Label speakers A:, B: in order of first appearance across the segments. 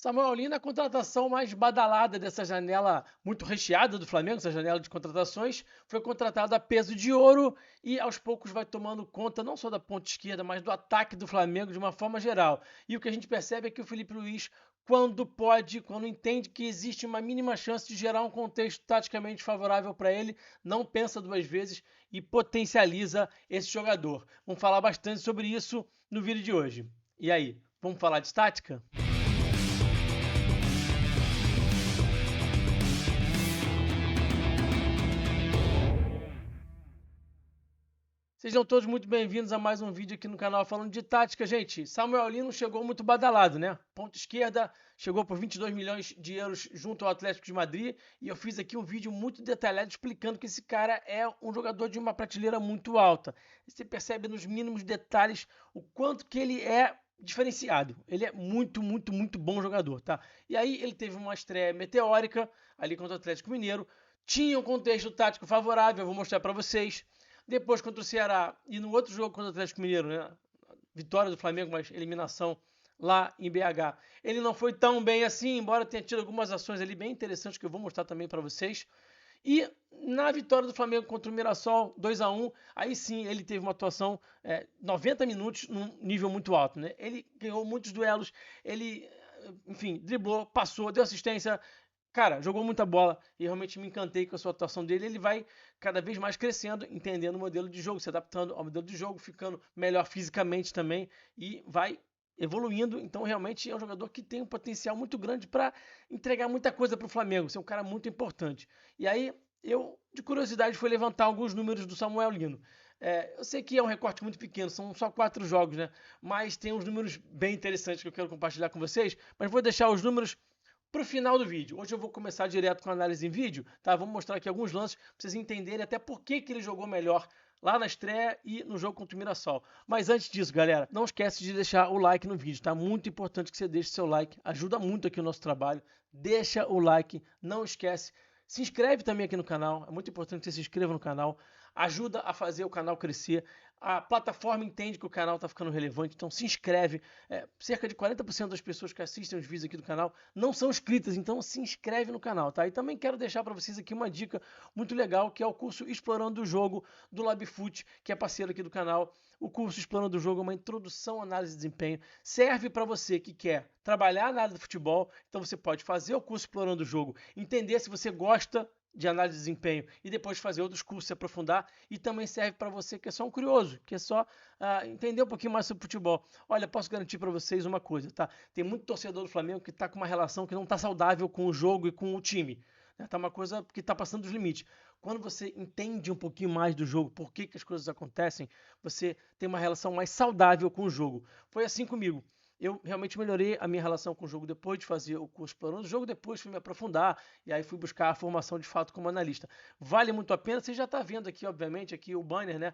A: Samuel Lino, a contratação mais badalada dessa janela muito recheada do Flamengo, essa janela de contratações, foi contratado a peso de ouro e aos poucos vai tomando conta não só da ponta esquerda, mas do ataque do Flamengo de uma forma geral. E o que a gente percebe é que o Felipe Luiz, quando pode, quando entende que existe uma mínima chance de gerar um contexto taticamente favorável para ele, não pensa duas vezes e potencializa esse jogador. Vamos falar bastante sobre isso no vídeo de hoje. E aí, vamos falar de tática? Sejam todos muito bem-vindos a mais um vídeo aqui no canal falando de tática. Gente, Samuel Lino chegou muito badalado, né? Ponta esquerda, chegou por 22 milhões de euros junto ao Atlético de Madrid. E eu fiz aqui um vídeo muito detalhado explicando que esse cara é um jogador de uma prateleira muito alta. Você percebe nos mínimos detalhes o quanto que ele é diferenciado. Ele é muito bom jogador, tá? E aí ele teve uma estreia meteórica ali contra o Atlético Mineiro. Tinha um contexto tático favorável, eu vou mostrar para vocês. Depois contra o Ceará e no outro jogo contra o Atlético Mineiro, né? Vitória do Flamengo, mas eliminação lá em BH. Ele não foi tão bem assim, embora tenha tido algumas ações ali bem interessantes que eu vou mostrar também para vocês. E na vitória do Flamengo contra o Mirassol, 2-1, aí sim ele teve uma atuação 90 minutos num nível muito alto, né? Ele ganhou muitos duelos, ele, enfim, driblou, passou, deu assistência. Cara, jogou muita bola e realmente me encantei com a sua atuação dele. Ele vai cada vez mais crescendo, entendendo o modelo de jogo, se adaptando ao modelo de jogo, ficando melhor fisicamente também e vai evoluindo. Então, realmente é um jogador que tem um potencial muito grande para entregar muita coisa para o Flamengo, ser um cara muito importante. E aí, eu, de curiosidade, fui levantar alguns números do Samuel Lino. Eu sei que é um recorte muito pequeno, são só 4 jogos, né? Mas tem uns números bem interessantes que eu quero compartilhar com vocês. Mas vou deixar os números para o final do vídeo. Hoje eu vou começar direto com a análise em vídeo, tá? Vamos mostrar aqui alguns lances para vocês entenderem até por que ele jogou melhor lá na estreia e no jogo contra o Mirassol. Mas antes disso, galera, não esquece de deixar o like no vídeo, tá? Muito importante que você deixe seu like, ajuda muito aqui o nosso trabalho. Deixa o like, não esquece. Se inscreve também aqui no canal, é muito importante que você se inscreva no canal. Ajuda a fazer o canal crescer. A plataforma entende que o canal está ficando relevante, então se inscreve. Cerca de 40% das pessoas que assistem os vídeos aqui do canal não são inscritas, então se inscreve no canal, tá? E também quero deixar para vocês aqui uma dica muito legal, que é o curso Explorando o Jogo do LabFoot, que é parceiro aqui do canal. O curso Explorando o Jogo é uma introdução à análise de desempenho. Serve para você que quer trabalhar na área do futebol, então você pode fazer o curso Explorando o Jogo, entender se você gosta de análise de desempenho e depois fazer outros cursos, se aprofundar, e também serve para você que é só um curioso, que é só entender um pouquinho mais sobre futebol. Olha, posso garantir para vocês uma coisa, tá? Tem muito torcedor do Flamengo que está com uma relação que não está saudável com o jogo e com o time. Né? Tá uma coisa que está passando dos limites. Quando você entende um pouquinho mais do jogo, por que as coisas acontecem, você tem uma relação mais saudável com o jogo. Foi assim comigo. Eu realmente melhorei a minha relação com o jogo depois de fazer o curso Explorando o Jogo, depois fui me aprofundar e aí fui buscar a formação de fato como analista. Vale muito a pena, você já está vendo aqui, obviamente, aqui o banner, né?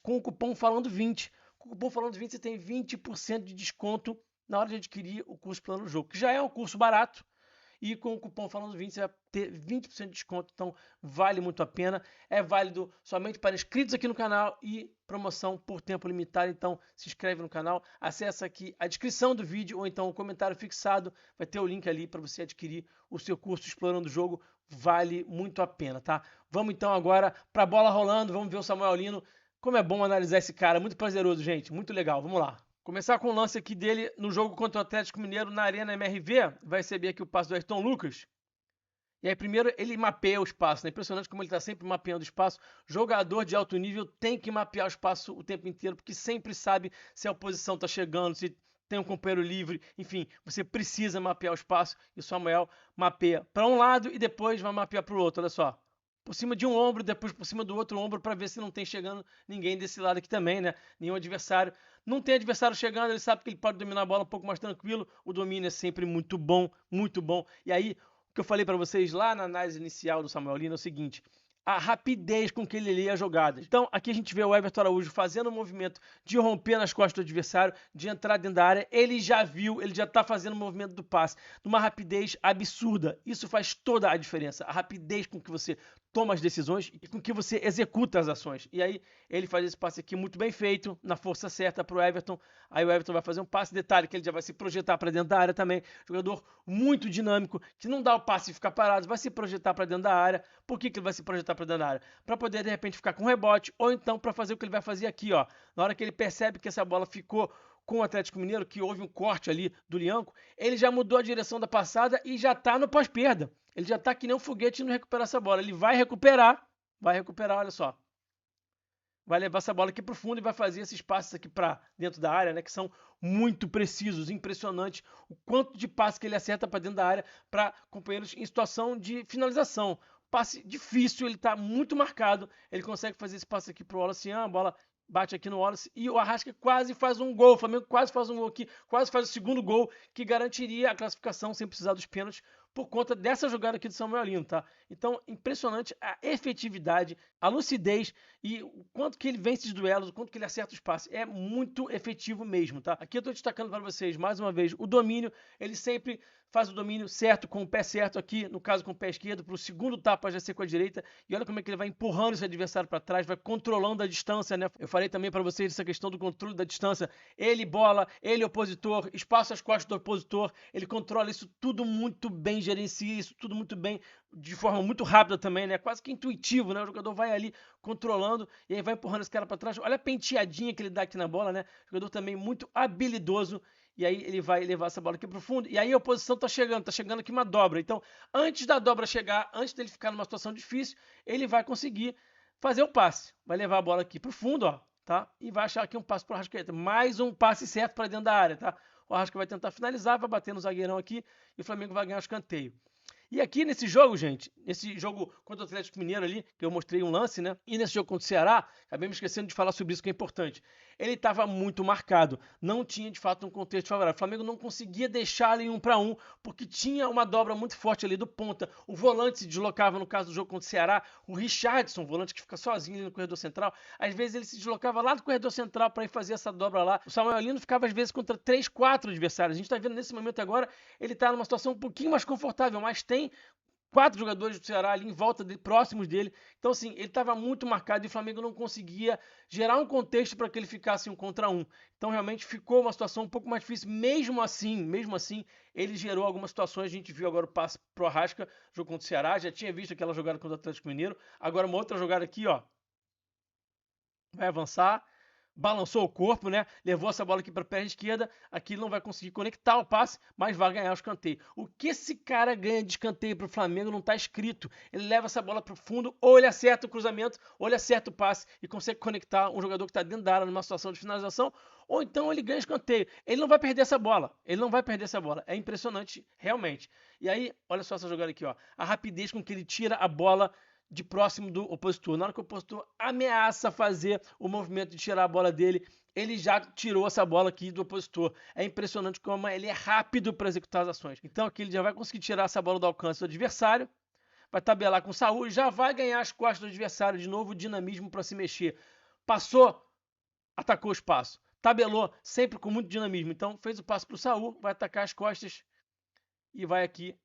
A: Com o cupom Falando 20. Com o cupom Falando 20 você tem 20% de desconto na hora de adquirir o curso Explorando o Jogo, que já é um curso barato, e com o cupom Falando 20 você vai ter 20% de desconto, então vale muito a pena. É válido somente para inscritos aqui no canal e promoção por tempo limitado, então se inscreve no canal, acessa aqui a descrição do vídeo ou então o comentário fixado, vai ter o link ali para você adquirir o seu curso Explorando o Jogo, vale muito a pena, tá? Vamos então agora para a bola rolando, vamos ver o Samuel Lino, como é bom analisar esse cara, muito prazeroso, gente, muito legal, vamos lá. Começar com o lance aqui dele no jogo contra o Atlético Mineiro na Arena MRV. Vai receber aqui o passe do Ayrton Lucas. E aí, primeiro, ele mapeia o espaço. É impressionante como ele está sempre mapeando o espaço. Jogador de alto nível tem que mapear o espaço o tempo inteiro, porque sempre sabe se a oposição está chegando, se tem um companheiro livre. Enfim, você precisa mapear o espaço. E o Samuel mapeia para um lado e depois vai mapear para o outro. Olha só. Por cima de um ombro, depois por cima do outro ombro, para ver se não tem chegando ninguém desse lado aqui também, né? Nenhum adversário. Não tem adversário chegando, ele sabe que ele pode dominar a bola um pouco mais tranquilo. O domínio é sempre muito bom, muito bom. E aí, o que eu falei para vocês lá na análise inicial do Samuel Lino é o seguinte: a rapidez com que ele lê as jogadas. Então, aqui a gente vê o Everton Araújo fazendo o movimento de romper nas costas do adversário, de entrar dentro da área. Ele já viu, ele já está fazendo o movimento do passe, numa rapidez absurda. Isso faz toda a diferença. A rapidez com que você toma as decisões e com que você executa as ações. E aí ele faz esse passe aqui muito bem feito, na força certa para o Everton. Aí o Everton vai fazer um passe, detalhe que ele já vai se projetar para dentro da área também. Jogador muito dinâmico, que não dá o passe e ficar parado, vai se projetar para dentro da área. Por que ele vai se projetar para dentro da área? Para poder de repente ficar com rebote, ou então para fazer o que ele vai fazer aqui, ó. Na hora que ele percebe que essa bola ficou com o Atlético Mineiro, que houve um corte ali do Lianco, ele já mudou a direção da passada e já tá no pós-perda. Ele já tá que nem um foguete indo recuperar essa bola. Ele vai recuperar, olha só. Vai levar essa bola aqui pro fundo e vai fazer esses passes aqui para dentro da área, né, que são muito precisos, impressionante o quanto de passe que ele acerta para dentro da área para companheiros em situação de finalização. Passe difícil, ele tá muito marcado, ele consegue fazer esse passe aqui pro Wallace, a bola bate aqui no Wallace e o Arrasca quase faz um gol. O Flamengo quase faz um gol aqui, quase faz o segundo gol que garantiria a classificação sem precisar dos pênaltis por conta dessa jogada aqui do Samuel Lino, tá? Então, impressionante a efetividade, a lucidez e o quanto que ele vence os duelos, o quanto que ele acerta os passes. É muito efetivo mesmo, tá? Aqui eu tô destacando para vocês, mais uma vez, o domínio. Ele sempre faz o domínio certo, com o pé certo aqui, no caso com o pé esquerdo, para o segundo tapa já ser com a direita. E olha como é que ele vai empurrando esse adversário para trás, vai controlando a distância, né? Eu falei também para vocês essa questão do controle da distância. Ele bola, ele opositor, espaço às costas do opositor, ele controla isso tudo muito bem, gerencia isso tudo muito bem, de forma muito rápida também, né? Quase que intuitivo, né? O jogador vai ali controlando e aí vai empurrando esse cara para trás. Olha a penteadinha que ele dá aqui na bola, né? O jogador também muito habilidoso. E aí ele vai levar essa bola aqui pro fundo. E aí a oposição tá chegando aqui uma dobra. Então, antes da dobra chegar, antes dele ficar numa situação difícil, ele vai conseguir fazer o passe. Vai levar a bola aqui pro fundo, ó, tá? E vai achar aqui um passe pro Arrascaeta. Mais um passe certo para dentro da área, tá? O Arrasca vai tentar finalizar, vai bater no zagueirão aqui e o Flamengo vai ganhar o escanteio. E aqui nesse jogo, gente, nesse jogo contra o Atlético Mineiro ali, que eu mostrei um lance, né? E nesse jogo contra o Ceará, acabei me esquecendo de falar sobre isso que é importante. Ele estava muito marcado, não tinha de fato um contexto favorável. O Flamengo não conseguia deixar ali 1-1, porque tinha uma dobra muito forte ali do ponta. O volante se deslocava, no caso do jogo contra o Ceará, o Richardson, o volante que fica sozinho ali no corredor central, às vezes ele se deslocava lá do corredor central para ir fazer essa dobra lá. O Samuel Lino ficava às vezes contra 3, 4 adversários. A gente está vendo nesse momento agora, ele está numa situação um pouquinho mais confortável, mas tem 4 jogadores do Ceará ali em volta dele, próximos dele. Então, assim, ele estava muito marcado e o Flamengo não conseguia gerar um contexto para que ele ficasse 1-1. Então, realmente ficou uma situação um pouco mais difícil. Mesmo assim, ele gerou algumas situações. A gente viu agora o passe pro Arrasca, jogo contra o Ceará. Já tinha visto aquela jogada contra o Atlético Mineiro. Agora uma outra jogada aqui, ó. Vai avançar. Balançou o corpo, né? Levou essa bola aqui para a perna esquerda. Aqui ele não vai conseguir conectar o passe, mas vai ganhar o escanteio. O que esse cara ganha de escanteio para o Flamengo não está escrito. Ele leva essa bola para o fundo, ou ele acerta o cruzamento, ou ele acerta o passe e consegue conectar um jogador que está dentro da área numa situação de finalização, ou então ele ganha escanteio. Ele não vai perder essa bola. É impressionante, realmente. E aí, olha só essa jogada aqui, ó. A rapidez com que ele tira a bola de próximo do opositor. Na hora que o opositor ameaça fazer o movimento de tirar a bola dele, ele já tirou essa bola aqui do opositor. É impressionante como ele é rápido para executar as ações. Então aqui ele já vai conseguir tirar essa bola do alcance do adversário, vai tabelar com o Saúl, já vai ganhar as costas do adversário de novo, dinamismo para se mexer. Passou, atacou o espaço. Tabelou, sempre com muito dinamismo. Então fez o passo para o Saúl, vai atacar as costas e vai aqui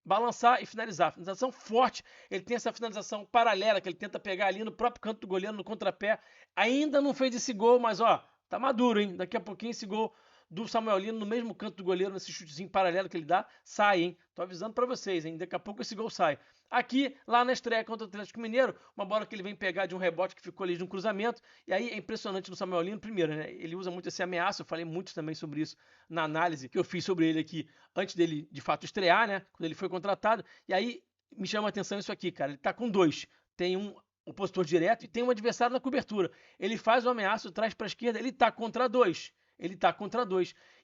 A: balançar e finalizar. Finalização forte. Ele tem essa finalização paralela que ele tenta pegar ali no próprio canto do goleiro, no contrapé. Ainda não fez esse gol, mas ó, tá maduro, hein? Daqui a pouquinho esse gol do Samuel Lino no mesmo canto do goleiro, nesse chutezinho paralelo que ele dá, sai, hein? Tô avisando pra vocês, hein? Daqui a pouco esse gol sai. Aqui, lá na estreia contra o Atlético Mineiro, uma bola que ele vem pegar de um rebote que ficou ali de um cruzamento, e aí é impressionante no Samuel Lino, primeiro, né? Ele usa muito esse ameaça, eu falei muito também sobre isso na análise que eu fiz sobre ele aqui, antes dele, de fato, estrear, né? Quando ele foi contratado, e aí me chama a atenção isso aqui, cara, ele tá com 2, tem um opositor direto e tem um adversário na cobertura. Ele faz o ameaço, traz para a esquerda, ele tá contra 2.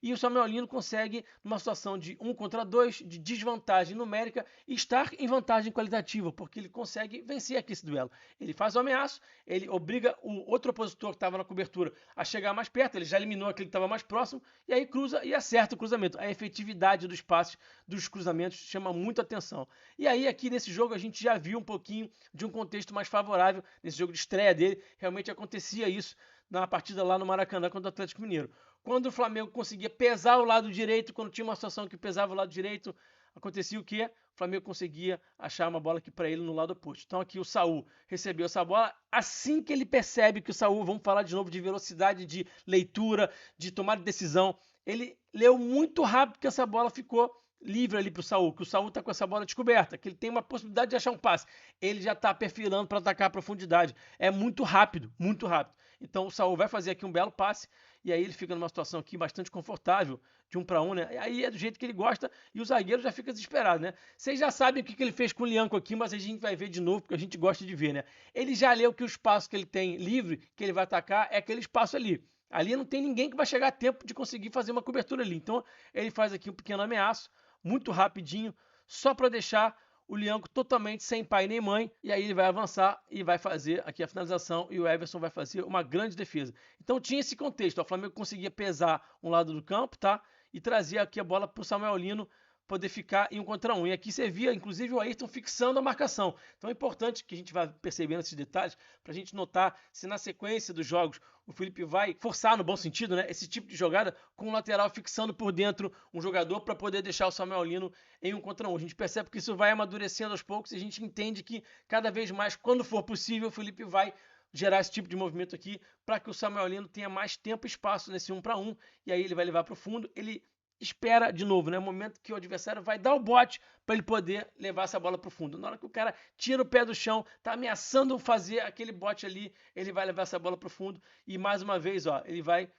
A: E o Samuel Lino consegue, numa situação de 1 contra 2, de desvantagem numérica, estar em vantagem qualitativa, porque ele consegue vencer aqui esse duelo. Ele faz o ameaço, ele obriga o outro opositor que estava na cobertura a chegar mais perto, ele já eliminou aquele que estava mais próximo, e aí cruza e acerta o cruzamento. A efetividade dos passes, dos cruzamentos, chama muito atenção. E aí, aqui nesse jogo, a gente já viu um pouquinho de um contexto mais favorável, nesse jogo de estreia dele, realmente acontecia isso na partida lá no Maracanã contra o Atlético Mineiro. Quando o Flamengo conseguia pesar o lado direito, quando tinha uma situação que pesava o lado direito, acontecia o quê? O Flamengo conseguia achar uma bola aqui para ele no lado oposto. Então aqui o Saul recebeu essa bola. Assim que ele percebe que o Saul, vamos falar de novo de velocidade, de leitura, de tomada de decisão, ele leu muito rápido que essa bola ficou livre ali para o Saul, que o Saul está com essa bola descoberta, que ele tem uma possibilidade de achar um passe. Ele já está perfilando para atacar a profundidade. É muito rápido, muito rápido. Então o Saul vai fazer aqui um belo passe e aí ele fica numa situação aqui bastante confortável, de 1 para 1, né? Aí é do jeito que ele gosta e o zagueiro já fica desesperado, né? Vocês já sabem o que ele fez com o Lianco aqui, mas a gente vai ver de novo, porque a gente gosta de ver, né? Ele já leu que o espaço que ele tem livre, que ele vai atacar, é aquele espaço ali. Ali não tem ninguém que vai chegar a tempo de conseguir fazer uma cobertura ali. Então ele faz aqui um pequeno ameaço, muito rapidinho, só para deixar o Lianco totalmente sem pai nem mãe, e aí ele vai avançar e vai fazer aqui a finalização, e o Everson vai fazer uma grande defesa. Então tinha esse contexto, o Flamengo conseguia pesar um lado do campo, tá? E trazia aqui a bola para o Samuel Lino poder ficar em 1 contra 1. E aqui você via, inclusive, o Ayrton fixando a marcação. Então é importante que a gente vá percebendo esses detalhes para a gente notar se na sequência dos jogos o Felipe vai forçar, no bom sentido, né, esse tipo de jogada com o lateral fixando por dentro um jogador para poder deixar o Samuel Lino em 1 contra 1. A gente percebe que isso vai amadurecendo aos poucos e a gente entende que cada vez mais, quando for possível, o Felipe vai gerar esse tipo de movimento aqui para que o Samuel Lino tenha mais tempo e espaço nesse 1 para 1 e aí ele vai levar para o fundo. Ele espera de novo, né? O momento que o adversário vai dar o bote para ele poder levar essa bola para o fundo. Na hora que o cara tira o pé do chão, tá ameaçando fazer aquele bote ali, ele vai levar essa bola para o fundo e mais uma vez, ó, ele vai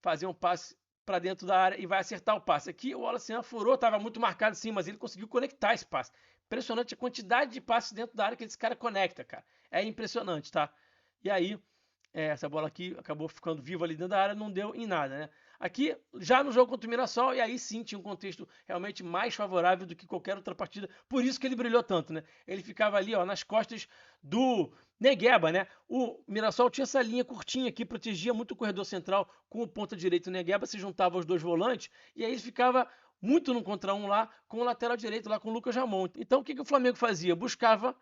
A: fazer um passe para dentro da área e vai acertar o passe. Aqui o Wallace furou, estava muito marcado sim, mas ele conseguiu conectar esse passe. Impressionante a quantidade de passes dentro da área que esse cara conecta, cara. É impressionante, tá? E aí, essa bola aqui acabou ficando viva ali dentro da área, não deu em nada, né? Aqui, já no jogo contra o Mirassol, e aí sim tinha um contexto realmente mais favorável do que qualquer outra partida. Por isso que ele brilhou tanto, né? Ele ficava ali, ó, nas costas do Negueba, né? O Mirassol tinha essa linha curtinha aqui, protegia muito o corredor central com o ponta direito. O Negueba se juntava aos dois volantes, e aí ele ficava muito no contra um lá com o lateral direito, lá com o Lucas Ramon. Então o que o Flamengo fazia? Buscava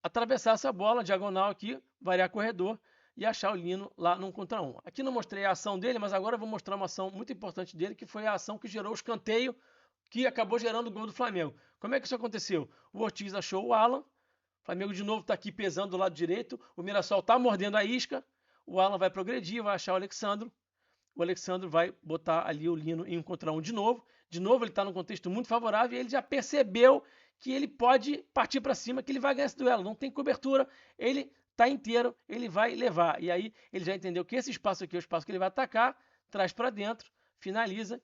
A: atravessar essa bola, diagonal aqui, variar corredor e achar o Lino lá num contra um. Aqui não mostrei a ação dele, mas agora eu vou mostrar uma ação muito importante dele, que foi a ação que gerou o escanteio, que acabou gerando o gol do Flamengo. Como é que isso aconteceu? O Ortiz achou o Alan, o Flamengo de novo está aqui pesando do lado direito, o Mirassol está mordendo a isca, o Alan vai progredir, vai achar o Alexandro vai botar ali o Lino em 1 contra 1 de novo ele está num contexto muito favorável e ele já percebeu que ele pode partir para cima, que ele vai ganhar esse duelo, não tem cobertura, ele tá inteiro, ele vai levar. E aí ele já entendeu que esse espaço aqui é o espaço que ele vai atacar, traz para dentro, finaliza,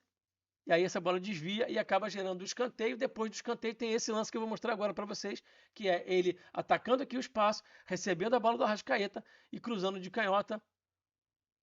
A: e aí essa bola desvia e acaba gerando o escanteio. Depois do escanteio tem esse lance que eu vou mostrar agora para vocês, que é ele atacando aqui o espaço, recebendo a bola do Arrascaeta e cruzando de canhota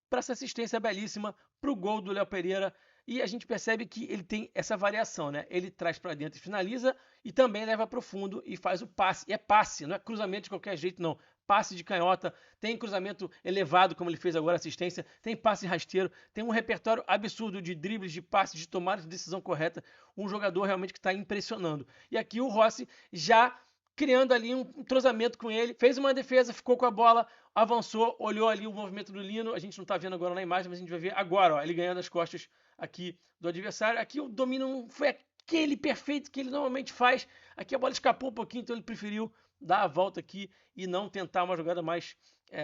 A: para essa assistência belíssima para o gol do Léo Pereira. E a gente percebe que ele tem essa variação, né? Ele traz para dentro e finaliza e também leva para o fundo e faz o passe. E é passe, não é cruzamento de qualquer jeito, não. Passe de canhota, tem cruzamento elevado, como ele fez agora, assistência, tem passe rasteiro, tem um repertório absurdo de dribles, de passes, de tomada de decisão correta. Um jogador realmente que está impressionando. E aqui o Rossi já criando ali um entrosamento com ele, fez uma defesa, ficou com a bola, avançou, olhou ali o movimento do Lino, a gente não está vendo agora na imagem, mas a gente vai ver agora, ó, ele ganhando as costas aqui do adversário. Aqui o domínio não foi aquele perfeito que ele normalmente faz, aqui a bola escapou um pouquinho, então ele preferiu dar a volta aqui e não tentar uma jogada mais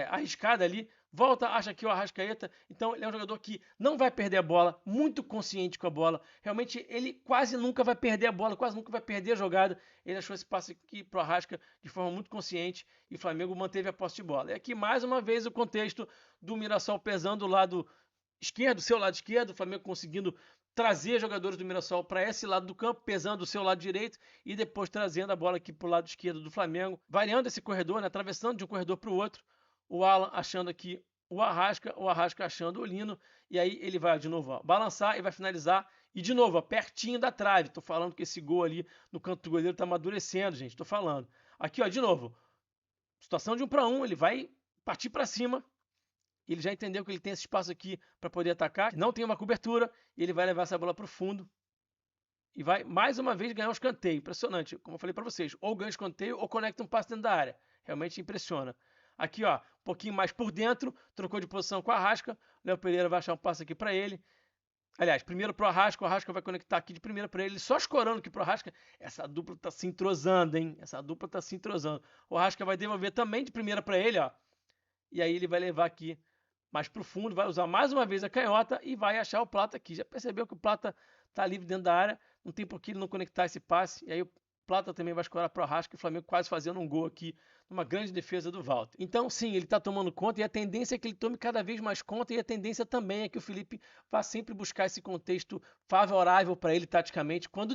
A: arriscada ali. Volta, acha aqui o Arrascaeta, então ele é um jogador que não vai perder a bola, muito consciente com a bola, realmente ele quase nunca vai perder a bola, quase nunca vai perder a jogada. Ele achou esse passe aqui pro Arrasca de forma muito consciente e o Flamengo manteve a posse de bola. E aqui mais uma vez o contexto do Mirassol pesando o lado esquerdo, seu lado esquerdo, o Flamengo conseguindo trazer jogadores do Mirassol para esse lado do campo, pesando o seu lado direito e depois trazendo a bola aqui para o lado esquerdo do Flamengo, variando esse corredor, né, atravessando de um corredor para o outro. O Alan achando aqui o Arrasca achando o Lino, e aí ele vai de novo, ó, balançar e vai finalizar. E de novo, ó, pertinho da trave. Tô falando que esse gol ali no canto do goleiro tá amadurecendo, gente. Tô falando. Aqui, ó, de novo. Situação de 1 para 1, ele vai partir para cima. Ele já entendeu que ele tem esse espaço aqui para poder atacar, não tem uma cobertura, e ele vai levar essa bola para o fundo. E vai, mais uma vez, ganhar um escanteio. Impressionante. Como eu falei para vocês, ou ganha escanteio ou conecta um passe dentro da área. Realmente impressiona. Aqui, ó, um pouquinho mais por dentro, trocou de posição com a Arrasca. Léo Pereira vai achar um passe aqui para ele. Aliás, primeiro pro Arrasca, o Arrasca vai conectar aqui de primeira para ele, só escorando aqui pro Arrasca. Essa dupla tá se entrosando, hein? Essa dupla tá se entrosando. O Arrasca vai devolver também de primeira para ele, ó. E aí ele vai levar aqui mais pro fundo, vai usar mais uma vez a canhota e vai achar o Plata aqui. Já percebeu que o Plata tá livre dentro da área, não tem por que ele não conectar esse passe. E aí o Plata também vai escorar pro Arrasca e o Flamengo quase fazendo um gol aqui, numa grande defesa do Walter. Então, sim, ele está tomando conta e a tendência é que ele tome cada vez mais conta e a tendência também é que o Felipe vá sempre buscar esse contexto favorável para ele taticamente, quando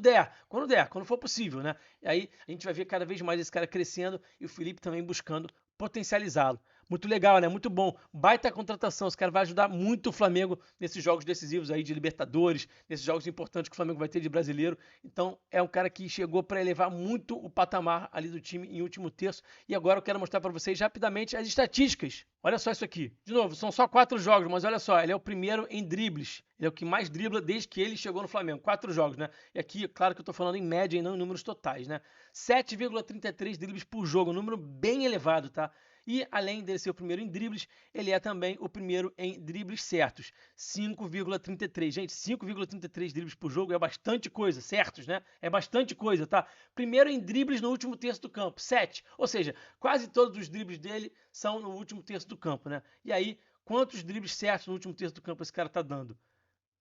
A: quando for possível, né? E aí a gente vai ver cada vez mais esse cara crescendo e o Felipe também buscando potencializá-lo. Muito legal, né? Muito bom. Baita contratação. Esse cara vai ajudar muito o Flamengo nesses jogos decisivos aí de Libertadores, nesses jogos importantes que o Flamengo vai ter de brasileiro. Então, é um cara que chegou para elevar muito o patamar ali do time em último terço. E agora eu quero mostrar para vocês rapidamente as estatísticas. Olha só isso aqui. De novo, são só 4 jogos, mas olha só, ele é o primeiro em dribles. Ele é o que mais dribla desde que ele chegou no Flamengo. 4 jogos, né? E aqui, claro que eu tô falando em média e não em números totais, né? 7,33 dribles por jogo, um número bem elevado, tá? E além dele ser o primeiro em dribles, ele é também o primeiro em dribles certos. 5,33. Gente, 5,33 dribles por jogo é bastante coisa, certos, né? É bastante coisa, tá? Primeiro em dribles no último terço do campo, 7. Ou seja, quase todos os dribles dele são no último terço do campo, né? E aí, quantos dribles certos no último terço do campo esse cara tá dando?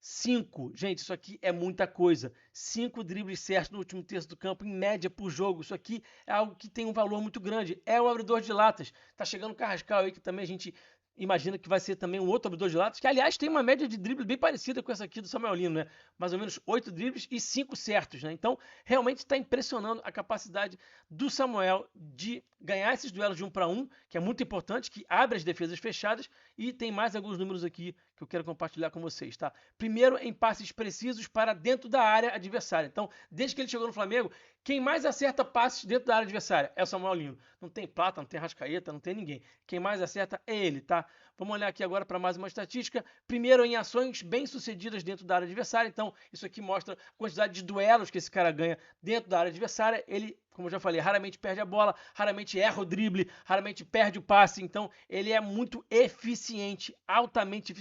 A: 5. Gente, isso aqui é muita coisa. 5 dribles certos no último terço do campo, em média por jogo. Isso aqui é algo que tem um valor muito grande. É o abridor de latas. Tá chegando o Carrascal aí, que também a gente imagina que vai ser também um outro abridor de latas, que aliás tem uma média de drible bem parecida com essa aqui do Samuel Lino, né? Mais ou menos 8 dribles e 5 certos, né? Então, realmente está impressionando a capacidade do Samuel de ganhar esses duelos de 1 para 1, que é muito importante, que abre as defesas fechadas, e tem mais alguns números aqui que eu quero compartilhar com vocês, tá? Primeiro, em passes precisos para dentro da área adversária. Então, desde que ele chegou no Flamengo, quem mais acerta passes dentro da área adversária é o Samuel Lino. Não tem Plata, não tem Rascaeta, não tem ninguém. Quem mais acerta é ele, tá? Vamos olhar aqui agora para mais uma estatística. Primeiro, em ações bem-sucedidas dentro da área adversária. Então, isso aqui mostra a quantidade de duelos que esse cara ganha dentro da área adversária. Ele, como eu já falei, raramente perde a bola, raramente erra o drible, raramente perde o passe. Então, ele é muito eficiente, altamente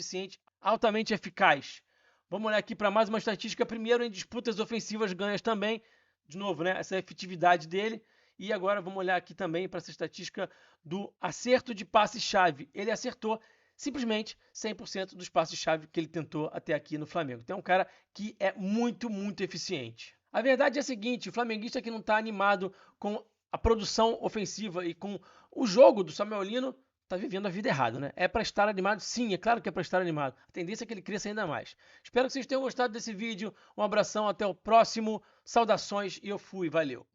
A: eficaz. Vamos olhar aqui para mais uma estatística. Primeiro, em disputas ofensivas ganhas também. De novo, né? Essa efetividade dele. E agora vamos olhar aqui também para essa estatística do acerto de passe-chave. Ele acertou simplesmente 100% dos passes-chave que ele tentou até aqui no Flamengo. Então é um cara que é muito, muito eficiente. A verdade é a seguinte, o flamenguista que não está animado com a produção ofensiva e com o jogo do Samuel Lino está vivendo a vida errada, né? É para estar animado? Sim, é claro que é para estar animado. A tendência é que ele cresça ainda mais. Espero que vocês tenham gostado desse vídeo. Um abração, até o próximo. Saudações e eu fui. Valeu!